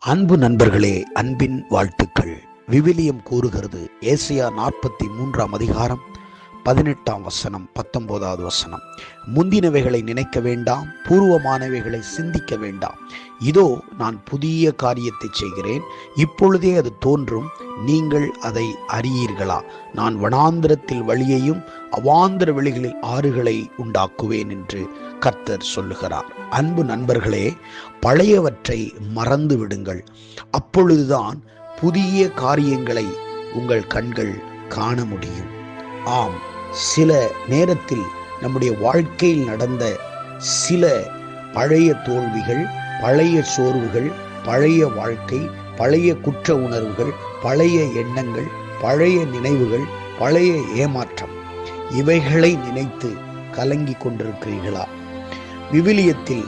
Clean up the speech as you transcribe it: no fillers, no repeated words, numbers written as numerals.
அன்பு நண்பர்களே, அன்பின் வாழ்த்துக்கள். விவிலியம் கூறுகிறது, ஏசாயா 43ஆம் அதிகாரம் 18ஆம் வசனம், 19வது வசனம். முந்தினவைகளை நினைக்க வேண்டாம், பூர்வமானவைகளை சிந்திக்க வேண்டாம். இதோ நான் புதிய காரியத்தை செய்கிறேன், இப்பொழுதே அது தோன்றும், நீங்கள் அதை அறியீர்களா? நான் வனாந்திரத்தில் வழியையும் அவாந்திர வெளிகளில் ஆறுகளை உண்டாக்குவேன் என்று கர்த்தர் சொல்லுகிறார். அன்பு நண்பர்களே, பழையவற்றை மறந்து விடுங்கள். அப்பொழுதுதான் புதிய காரியங்களை உங்கள் கண்கள் காண முடியும். ஆம், சில நேரத்தில் நம்முடைய வாழ்க்கையில் நடந்த சில பழைய தோல்விகள், பழைய சோர்வுகள், பழைய வாழ்க்கை, பழைய குற்ற உணர்வுகள், பழைய எண்ணங்கள், பழைய நினைவுகள், பழைய ஏமாற்றம், இவைகளை நினைத்து கலங்கி கொண்டிருக்கிறீர்களா? விவிலியத்தில்